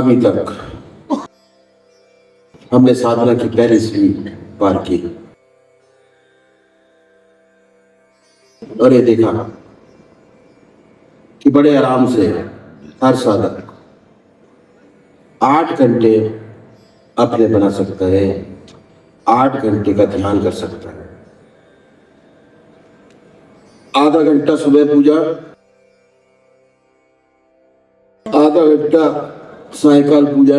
अभी तक हमने साधना की पहली सीढ़ी पार की और ये देखा कि बड़े आराम से हर साधक 8 घंटे अपने बना सकता है, 8 घंटे का ध्यान कर सकता है। आधा घंटा सुबह पूजा, आधा घंटा सायकाल पूजा।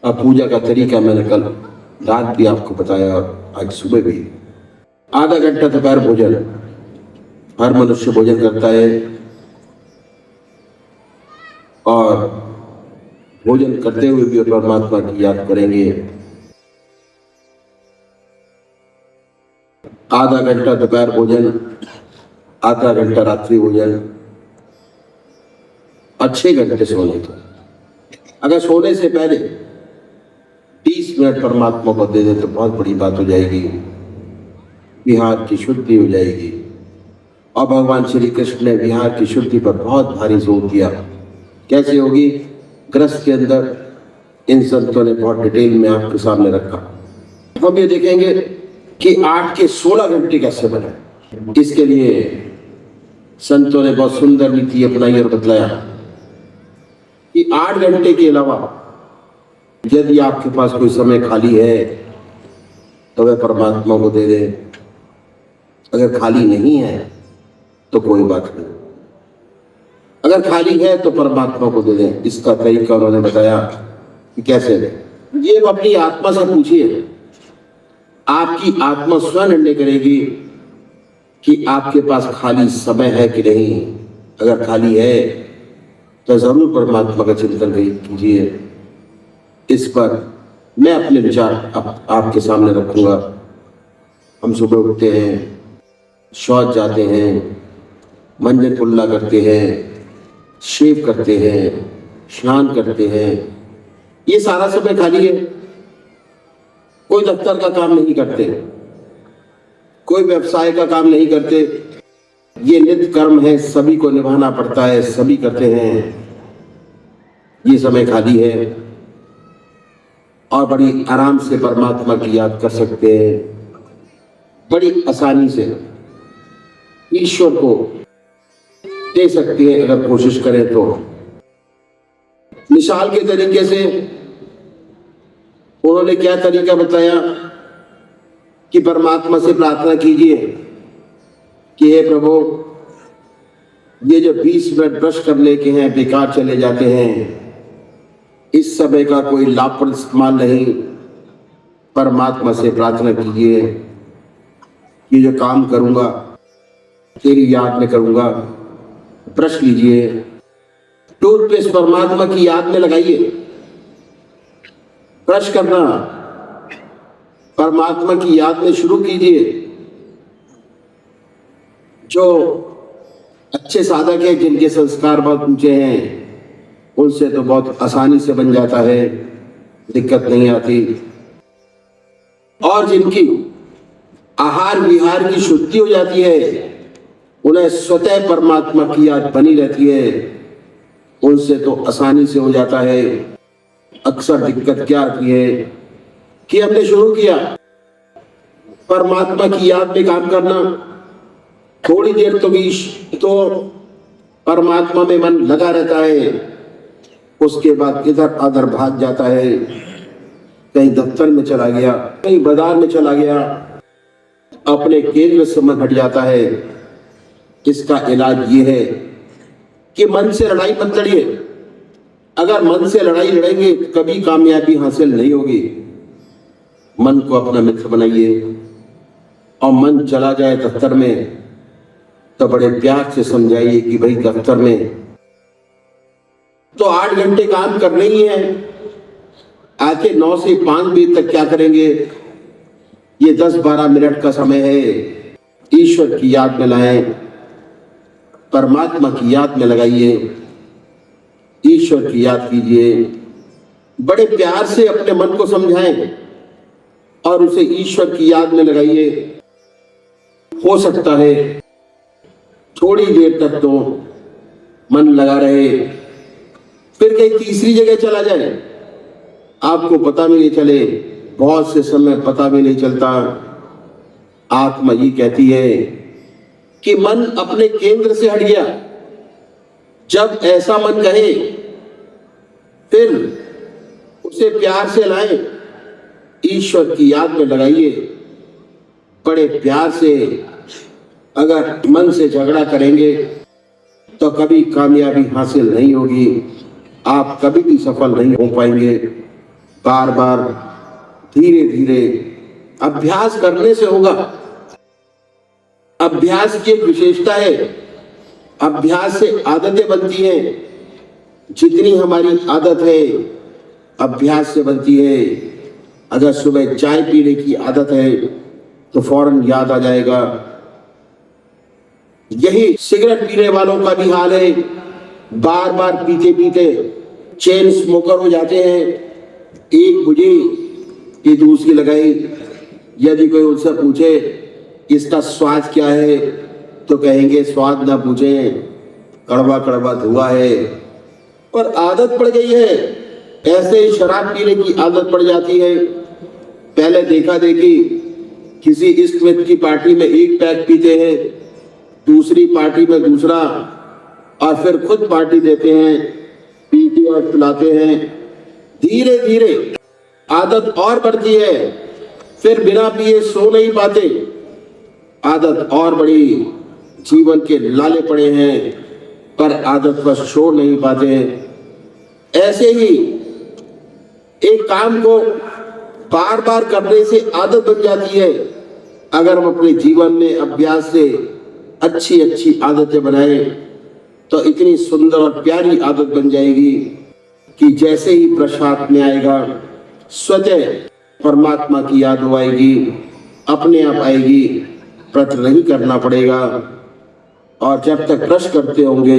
अब पूजा का तरीका मैंने कल रात भी आपको बताया और आज सुबह भी। आधा घंटा दोपहर भोजन, हर मनुष्य भोजन करता है और भोजन करते हुए भी परमात्मा की याद करेंगे। आधा घंटा दोपहर भोजन, आधा घंटा रात्रि भोजन और 6 घंटे सोने को। अगर सोने से पहले 30 मिनट परमात्मा को दे दे तो बहुत बड़ी बात हो जाएगी, विहार की शुद्धि हो जाएगी। और भगवान श्री कृष्ण ने विहार की शुद्धि पर बहुत भारी जोर दिया। कैसे होगी? ग्रस्त के अंदर इन संतों ने बहुत डिटेल में आपके सामने रखा। हम ये देखेंगे कि 8 के 16 घंटे कैसे बने। इसके लिए संतों ने बहुत सुंदर नीति अपनाई और बतलाया कि 8 घंटे के अलावा यदि आपके पास कोई समय खाली है तो वह परमात्मा को दे दे। अगर खाली नहीं है तो कोई बात नहीं, अगर खाली है तो परमात्मा को दे दें। इसका तरीका उन्होंने बताया कि कैसे दें। ये अपनी आत्मा से पूछिए, आपकी आत्मा स्वयं निर्णय करेगी कि आपके पास खाली समय है कि नहीं। अगर खाली है तो जरूर परमात्मा का चिंतन कीजिए। इस पर मैं अपने विचार आपके सामने रखूंगा। हम सुबह उठते हैं, शौच जाते हैं, मंजन कुल्ला करते हैं, शेव करते हैं, स्नान करते हैं। ये सारा समय खाली है। कोई दफ्तर का काम नहीं करते, कोई व्यवसाय का काम नहीं करते। ये नित्य कर्म है, सभी को निभाना पड़ता है, सभी करते हैं। ये समय खाली है और बड़ी आराम से परमात्मा की याद कर सकते हैं। बड़ी आसानी से ईश्वर को दे सकते हैं अगर कोशिश करें तो। मिसाल के तरीके से उन्होंने क्या तरीका बताया कि परमात्मा से प्रार्थना कीजिए कि हे प्रभु, ये जो 20 मिनट ब्रश करने के हैं बेकार चले जाते हैं, इस समय का कोई लाभप्रद इस्तेमाल नहीं। परमात्मा से प्रार्थना कीजिए कि जो काम करूंगा तेरी याद में करूंगा। ब्रश लीजिए, टूथपेस्ट परमात्मा की याद में लगाइए। ब्रश करना परमात्मा की याद में शुरू कीजिए। जो अच्छे साधक हैं, जिनके संस्कार बहुत ऊंचे हैं, उनसे तो बहुत आसानी से बन जाता है, दिक्कत नहीं आती। और जिनकी आहार विहार की शुद्धि हो जाती है, उन्हें स्वतः परमात्मा की याद बनी रहती है, उनसे तो आसानी से हो जाता है। अक्सर दिक्कत क्या आती है कि हमने शुरू किया परमात्मा की याद में काम करना, थोड़ी देर तो परमात्मा में मन लगा रहता है, उसके बाद इधर उधर भाग जाता है। कहीं दफ्तर में चला गया, कहीं बाजार में चला गया, अपने केंद्र से मन हट जाता है। इसका इलाज ये है कि मन से लड़ाई मत लड़िए। अगर मन से लड़ाई लड़ेंगे कभी कामयाबी हासिल नहीं होगी। मन को अपना मित्र बनाइए और मन चला जाए दफ्तर में तो बड़े प्यार से समझाइए कि भाई दफ्तर में तो 8 घंटे काम करने ही है, आके 9 से 5 बजे तक क्या करेंगे? ये 10-12 मिनट का समय है। ईश्वर की याद में लाएं, परमात्मा की याद में लगाइए, ईश्वर की याद कीजिए। बड़े प्यार से अपने मन को समझाएं और उसे ईश्वर की याद में लगाइए। हो सकता है थोड़ी देर तक तो मन लगा रहे, फिर कहीं तीसरी जगह चला जाए, आपको पता भी नहीं चले, बहुत से समय पता भी नहीं चलता। आत्मा ये कहती है कि मन अपने केंद्र से हट गया। जब ऐसा मन कहे फिर उसे प्यार से लाएं, ईश्वर की याद में लगाइए। बड़े प्यार से अगर मन से झगड़ा करेंगे तो कभी कामयाबी हासिल नहीं होगी, आप कभी भी सफल नहीं हो पाएंगे। बार बार धीरे धीरे अभ्यास करने से होगा। अभ्यास की एक विशेषता है, अभ्यास से आदतें बनती हैं। जितनी हमारी आदत है अभ्यास से बनती है। अगर सुबह चाय पीने की आदत है तो फौरन याद आ जाएगा। यही सिगरेट पीने वालों का भी हाल है, बार बार पीते पीते चेन स्मोकर हो जाते हैं। एक बुझी कि दूसरी लगाई। यदि कोई उनसे पूछे इसका स्वाद क्या है तो कहेंगे स्वाद ना पूछें, कड़वा कड़वा धुआं है। पर आदत पड़ गई है। ऐसे ही शराब पीने की आदत पड़ जाती है। पहले देखा देखी किसी इष्ट मित्र की पार्टी में एक पैक पीते हैं, दूसरी पार्टी में दूसरा, और फिर खुद पार्टी देते हैं, पीते और पिलाते हैं। धीरे धीरे आदत और बढ़ती है, फिर बिना पिए सो नहीं पाते। आदत और बड़ी, जीवन के लाले पड़े हैं पर आदत पर छोड़ नहीं पाते। ऐसे ही एक काम को बार बार करने से आदत बन जाती है। अगर हम अपने जीवन में अभ्यास से अच्छी अच्छी आदतें बनाए तो इतनी सुंदर और प्यारी आदत बन जाएगी कि जैसे ही प्रसाद में आएगा स्वतः परमात्मा की याद हो आएगी, अपने आप आएगी, व्रत नहीं करना पड़ेगा। और जब तक ब्रश करते होंगे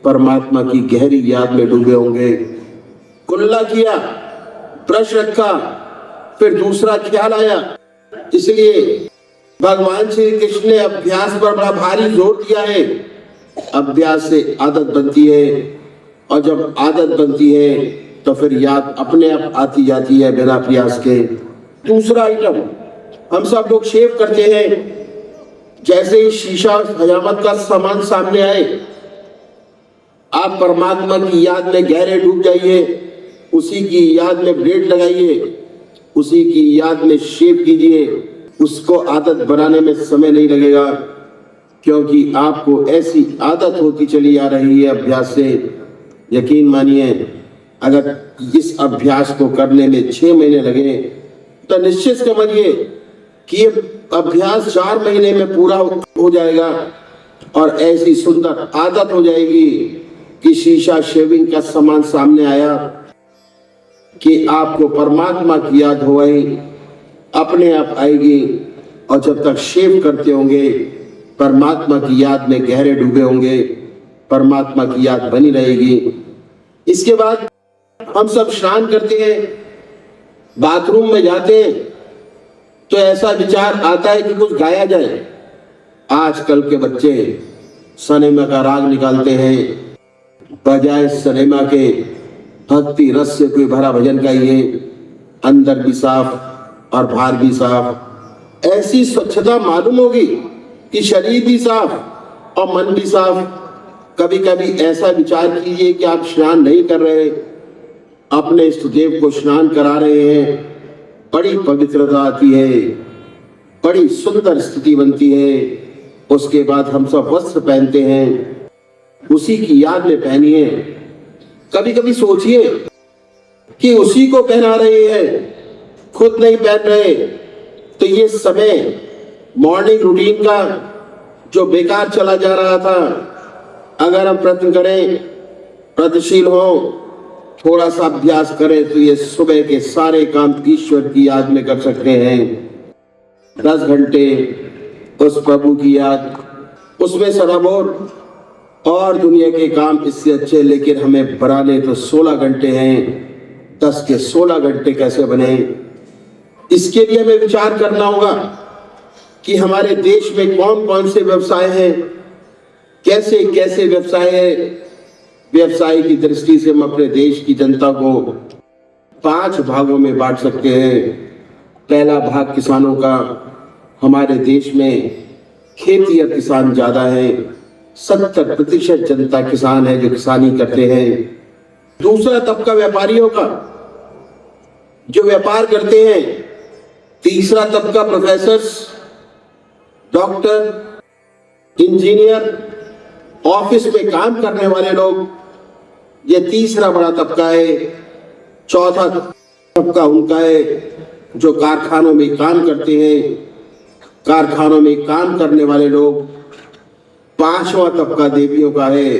परमात्मा की गहरी याद में डूबे होंगे। कुल्ला किया, ब्रश रखा, फिर दूसरा ख्याल आया। इसलिए भगवान श्री कृष्ण ने अभ्यास पर बड़ा भारी जोर दिया है। अभ्यास से आदत बनती है और जब आदत बनती है तो फिर याद अपने आप आती जाती है बिना प्रयास के। दूसरा आइटम, हम सब लोग शेव करते हैं। जैसे ही शीशा हजामत का सामान सामने आए आप परमात्मा की याद में गहरे डूब जाइए, उसी की याद में ब्लेड लगाइए, उसी की याद में शेव कीजिए। उसको आदत बनाने में समय नहीं लगेगा, क्योंकि आपको ऐसी आदत होती चली आ रही है अभ्यास से। यकीन मानिए अगर इस अभ्यास को करने में 6 महीने लगे तो निश्चित समझिए कि ये अभ्यास 4 महीने में पूरा हो जाएगा और ऐसी सुंदर आदत हो जाएगी कि शीशा शेविंग का सामान सामने आया कि आपको परमात्मा की याद हो आई, अपने आप आएगी। और जब तक शेव करते होंगे परमात्मा की याद में गहरे डूबे होंगे, परमात्मा की याद बनी रहेगी। इसके बाद हम सब स्नान करते हैं, बाथरूम में जाते हैं तो ऐसा विचार आता है कि कुछ गाया जाए। आजकल के बच्चे सिनेमा का राग निकालते हैं, बजाय सिनेमा के भक्ति रस से कोई भरा भजन गाइए, अंदर भी साफ और बाहर भी साफ। ऐसी स्वच्छता मालूम होगी कि शरीर भी साफ और मन भी साफ। कभी कभी ऐसा विचार कीजिए कि आप स्नान नहीं कर रहे, अपने इष्ट देव को स्नान करा रहे हैं, बड़ी पवित्रता आती है, बड़ी सुंदर स्थिति बनती है। उसके बाद हम सब वस्त्र पहनते हैं, उसी की याद में पहनिए। कभी कभी सोचिए कि उसी को पहना रहे हैं, खुद नहीं पहन रहे, तो ये समय मॉर्निंग रूटीन का जो बेकार चला जा रहा था, अगर हम प्रयत्न करें, प्रयत्नशील हो, थोड़ा सा अभ्यास करें तो ये सुबह के सारे काम ईश्वर की याद में कर सकते हैं। 10 घंटे उस प्रभु की याद, उसमें सराबोर और दुनिया के काम इससे अच्छे, लेकिन हमें बनाने तो 16 घंटे हैं। 10 के 16 घंटे कैसे बने, इसके लिए हमें विचार करना होगा कि हमारे देश में कौन कौन से व्यवसाय हैं, कैसे कैसे व्यवसाय है, व्यवसाय की दृष्टि से हम अपने देश की जनता को 5 भागों में बांट सकते हैं। पहला भाग किसानों का। हमारे देश में खेती और किसान ज्यादा है, 70% जनता किसान है जो किसानी करते हैं। दूसरा तबका व्यापारियों का जो व्यापार करते हैं। तीसरा तबका प्रोफेसर्स, डॉक्टर, इंजीनियर, ऑफिस में काम करने वाले लोग, ये तीसरा बड़ा तबका है। चौथा तबका उनका है जो कारखानों में काम करते हैं, कारखानों में काम करने वाले लोग। पांचवा तबका देवियों का है।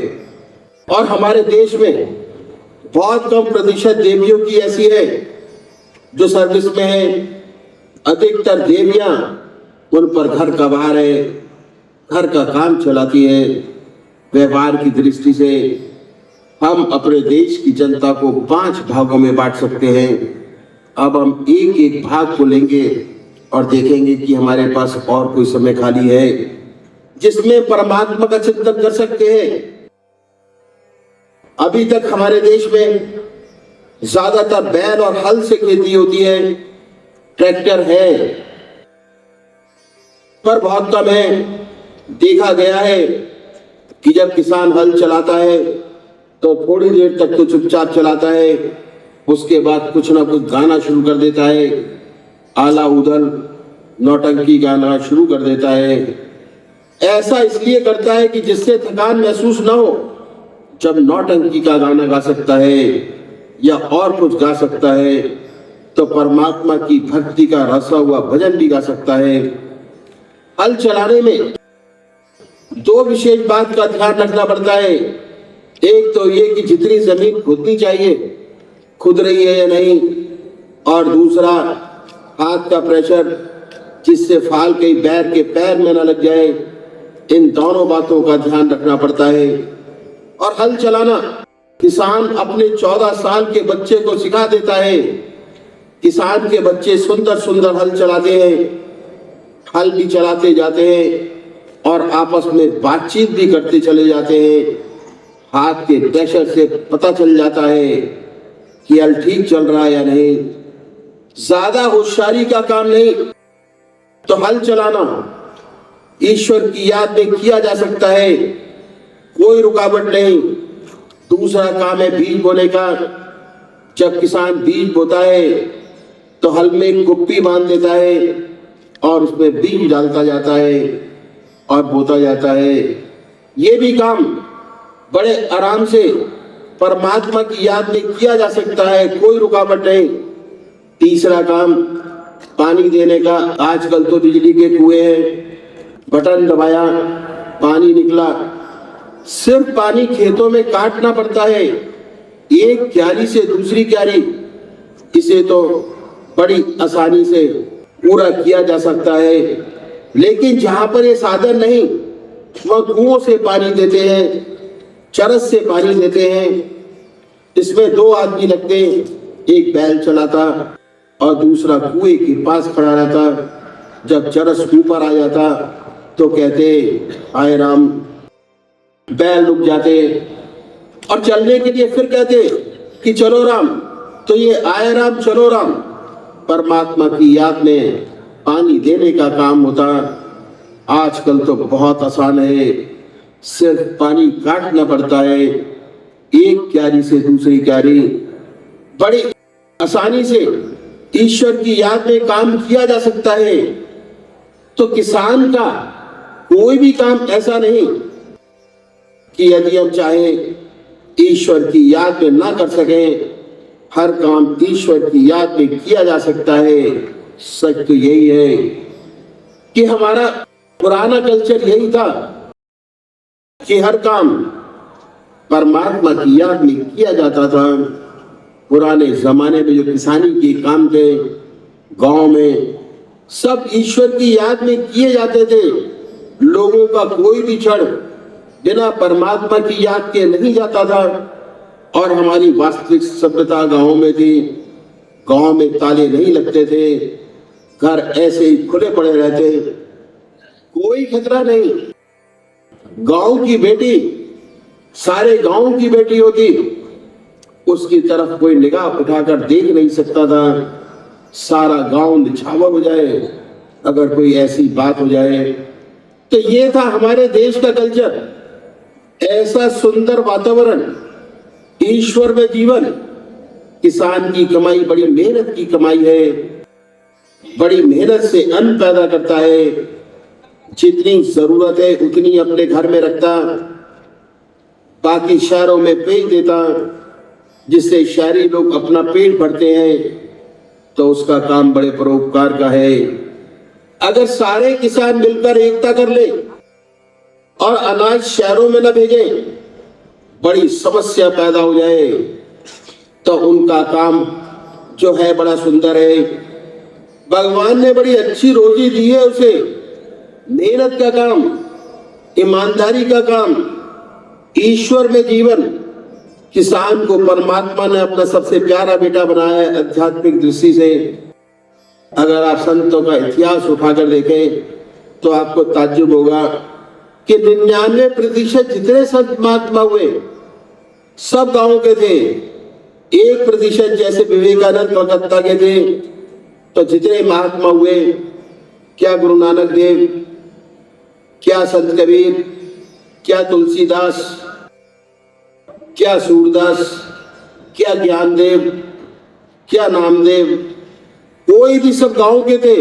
और हमारे देश में बहुत कम प्रतिशत देवियों की ऐसी है जो सर्विस में है। अधिकतर देवियां उन पर घर का भार है, घर का काम चलाती है। व्यवहार की दृष्टि से हम अपने देश की जनता को 5 भागों में बांट सकते हैं। अब हम एक एक भाग को लेंगे और देखेंगे कि हमारे पास और कोई समय खाली है जिसमें परमात्मा का चिंतन कर सकते हैं। अभी तक हमारे देश में ज्यादातर बैल और हल से खेती होती है, ट्रैक्टर है पर बहुत कम है। देखा गया है कि जब किसान हल चलाता है तो थोड़ी देर तक तो चुपचाप चलाता है, उसके बाद कुछ ना कुछ गाना शुरू कर देता है, आला उदल नौटंकी गाना शुरू कर देता है। ऐसा इसलिए करता है कि जिससे थकान महसूस ना हो। जब नौटंकी का गाना गा सकता है या और कुछ गा सकता है तो परमात्मा की भक्ति का रसा हुआ भजन भी गा सकता है। हल चलाने में 2 विशेष बात का ध्यान रखना पड़ता है। एक तो ये कि जितनी जमीन खुदनी चाहिए खुद रही है या नहीं, और दूसरा हाथ का प्रेशर जिससे फाल कहीं बैर के पैर में ना लग जाए। इन दोनों बातों का ध्यान रखना पड़ता है। और हल चलाना किसान अपने 14 साल के बच्चे को सिखा देता है। किसान के बच्चे सुंदर सुंदर हल चलाते हैं, हल भी चलाते जाते हैं और आपस में बातचीत भी करते चले जाते हैं। हाथ के प्रेशर से पता चल जाता है कि हल ठीक चल रहा है या नहीं। ज्यादा होशियारी का काम नहीं। तो हल चलाना ईश्वर की याद में किया जा सकता है, कोई रुकावट नहीं। दूसरा काम है बीज बोने का। जब किसान बीज बोता है तो हल में एक कुप्पी बांध देता है और उसमें बीज डालता जाता है और बोता जाता है। ये भी काम बड़े आराम से परमात्मा की याद में किया जा सकता है, कोई रुकावट नहीं। तीसरा काम पानी देने का। आजकल तो बिजली के कुएं हैं, बटन दबाया पानी निकला। सिर्फ पानी खेतों में काटना पड़ता है, एक क्यारी से दूसरी क्यारी। इसे तो बड़ी आसानी से पूरा किया जा सकता है। लेकिन जहां पर ये साधन नहीं वह कुओं से पानी देते हैं, चरस से पानी देते हैं। इसमें 2 आदमी लगते हैं, एक बैल चलाता और दूसरा कुएं के पास खड़ा रहता। जब चरस ऊपर आ जाता तो कहते आए राम, बैल रुक जाते और चलने के लिए फिर कहते कि चलो राम। तो ये आए राम चलो राम परमात्मा की याद में पानी देने का काम होता। आजकल तो बहुत आसान है, सिर्फ पानी काटना पड़ता है, एक क्यारी से दूसरी क्यारी। बड़ी आसानी से ईश्वर की याद में काम किया जा सकता है। तो किसान का कोई भी काम ऐसा नहीं कि यदि हम चाहें ईश्वर की याद में ना कर सकें। हर काम ईश्वर की याद में किया जा सकता है। सच तो यही है कि हमारा पुराना कल्चर यही था कि हर काम परमात्मा की याद में किया जाता था। पुराने जमाने में जो किसानी के काम थे गांव में, सब ईश्वर की याद में किए जाते थे। लोगों का कोई भी क्षण बिना परमात्मा की याद के नहीं जाता था। और हमारी वास्तविक सभ्यता गांव में थी। गांव में ताले नहीं लगते थे, घर ऐसे ही खुले पड़े रहते, कोई खतरा नहीं। गांव की बेटी सारे गांव की बेटी होती, उसकी तरफ कोई निगाह उठाकर देख नहीं सकता था। सारा गांव निछावर हो जाए अगर कोई ऐसी बात हो जाए। तो ये था हमारे देश का कल्चर। ऐसा सुंदर वातावरण, ईश्वर में जीवन, किसान की कमाई बड़ी मेहनत की कमाई है, बड़ी मेहनत से अन्न पैदा करता है, जितनी जरूरत है उतनी अपने घर में रखता, बाकी शहरों में बेच देता, जिससे शहरी लोग अपना पेट भरते हैं। तो उसका काम बड़े परोपकार का है। अगर सारे किसान मिलकर एकता कर ले और अनाज शहरों में न भेजें, बड़ी समस्या पैदा हो जाए। तो उनका काम जो है बड़ा सुंदर है, भगवान ने बड़ी अच्छी रोजी दी है उसे, मेहनत का काम, ईमानदारी का काम, ईश्वर में जीवन। किसान को परमात्मा ने अपना सबसे प्यारा बेटा बनाया है आध्यात्मिक दृष्टि से। अगर आप संतों का इतिहास उठाकर देखें तो आपको ताज्जुब होगा कि 99% जितने संत महात्मा हुए सब गांव के थे। 1% जैसे विवेकानंद कलकत्ता के थे। तो जितने महात्मा हुए, क्या गुरु नानक देव, क्या संत कबीर, क्या तुलसीदास, क्या सूरदास, क्या ज्ञानदेव, क्या नामदेव, कोई भी सब गांव के थे।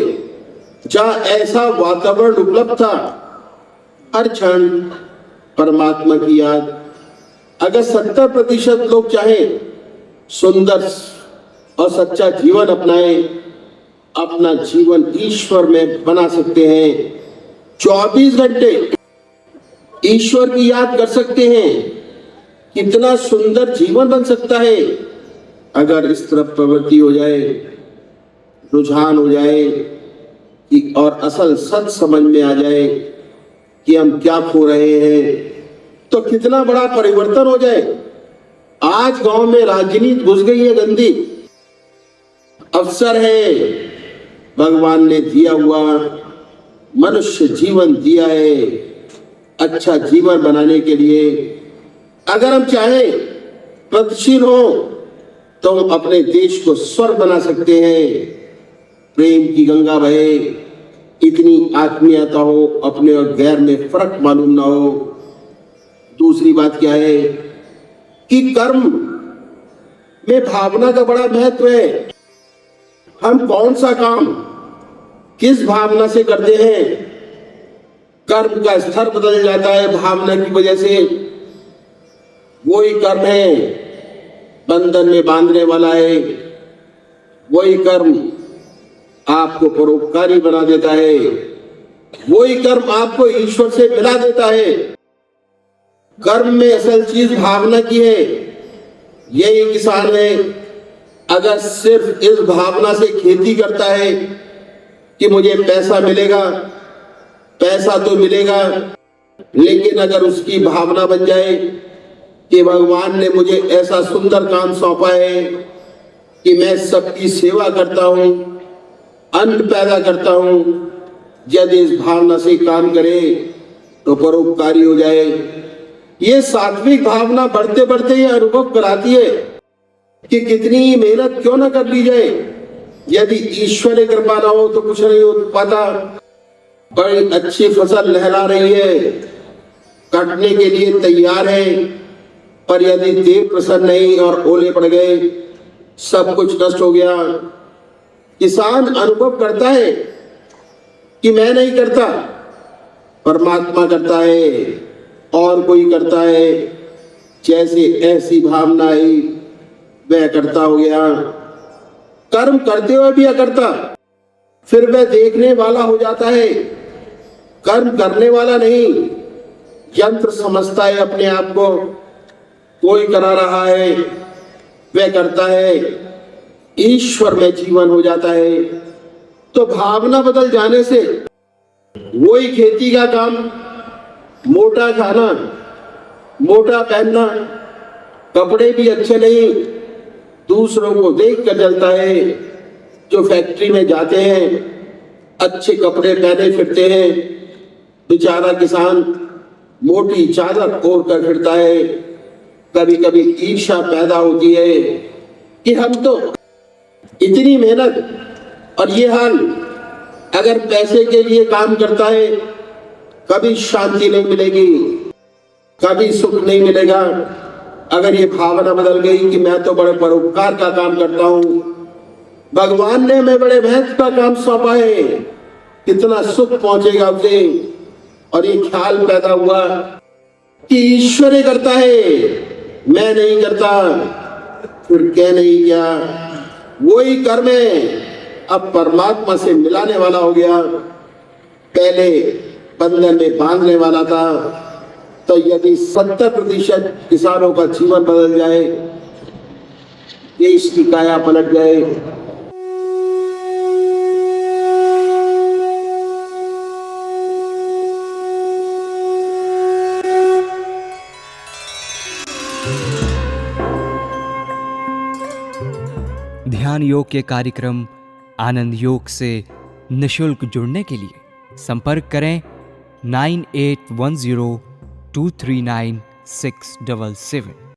जहां ऐसा वातावरण उपलब्ध था, हर क्षण परमात्मा की याद। अगर 70% लोग चाहें सुंदर और सच्चा जीवन अपनाए, अपना जीवन ईश्वर में बना सकते हैं। 24 घंटे ईश्वर की याद कर सकते हैं। कितना सुंदर जीवन बन सकता है अगर इस तरफ प्रवृत्ति हो जाए, रुझान हो जाए कि और असल सच समझ में आ जाए कि हम क्या खो रहे हैं। तो कितना बड़ा परिवर्तन हो जाए। आज गांव में राजनीति घुस गई है गंदी। अवसर है, भगवान ने दिया हुआ मनुष्य जीवन दिया है अच्छा जीवन बनाने के लिए। अगर हम चाहें प्रगतिशील हो तो हम अपने देश को स्वर्ग बना सकते हैं। प्रेम की गंगा बहे, इतनी आत्मीयता हो, अपने और गैर में फर्क मालूम ना हो। दूसरी बात क्या है कि कर्म में भावना का बड़ा महत्व है। हम कौन सा काम किस भावना से करते हैं, कर्म का स्तर बदल जाता है भावना की वजह से। वही कर्म है बंधन में बांधने वाला है, वही कर्म आपको परोपकारी बना देता है, वही कर्म आपको ईश्वर से मिला देता है। कर्म में असल चीज भावना की है। यही किसान है, अगर सिर्फ इस भावना से खेती करता है कि मुझे पैसा मिलेगा, पैसा तो मिलेगा, लेकिन अगर उसकी भावना बन जाए कि भगवान ने मुझे ऐसा सुंदर काम सौंपा है कि मैं सबकी सेवा करता हूं, अन्न पैदा करता हूं, यदि इस भावना से काम करे तो परोपकारी हो जाए। ये सात्विक भावना बढ़ते बढ़ते ये अनुभव कराती है कि कितनी मेहनत क्यों ना कर ली जाए, यदि ईश्वरीय कृपा ना हो तो कुछ नहीं हो पाता। बड़ी अच्छी फसल लहरा रही है, काटने के लिए तैयार है, पर यदि देव प्रसन्न नहीं और ओले पड़ गए, सब कुछ नष्ट हो गया। किसान अनुभव करता है कि मैं नहीं करता, परमात्मा करता है और कोई करता है। जैसे ऐसी भावना आई वह करता हो गया, कर्म करते हुए भी अकर्ता, फिर वह देखने वाला हो जाता है, कर्म करने वाला नहीं। यंत्र समझता है अपने आप को, कोई करा रहा है वह करता है, ईश्वर में जीवन हो जाता है। तो भावना बदल जाने से वही खेती का काम, मोटा खाना, मोटा पहनना, कपड़े भी अच्छे नहीं, दूसरों को देख कर चलता है। जो फैक्ट्री में जाते हैं अच्छे कपड़े पहने फिरते हैं, बेचारा किसान मोटी चादर ओढ़ कर फिरता है। कभी कभी ईर्ष्या पैदा होती है कि हम तो इतनी मेहनत और ये हाल, अगर पैसे के लिए काम करता है कभी शांति नहीं मिलेगी, कभी सुख नहीं मिलेगा। अगर ये भावना बदल गई कि मैं तो बड़े परोपकार का काम करता हूं, भगवान ने हमें बड़े महत्व का काम सौंपा है, कितना सुख पहुंचेगा उसे, और ये ख्याल पैदा हुआ कि ईश्वर ही करता है, मैं नहीं करता, फिर कह नहीं गया वही कर्म है अब परमात्मा से मिलाने वाला हो गया, पहले बंधन में बांधने वाला था। तो यदि 70% किसानों का जीवन बदल जाए, देश की काया पलट जाए, ध्यान योग के कार्यक्रम आनंद योग से निशुल्क जुड़ने के लिए संपर्क करें 9810239677।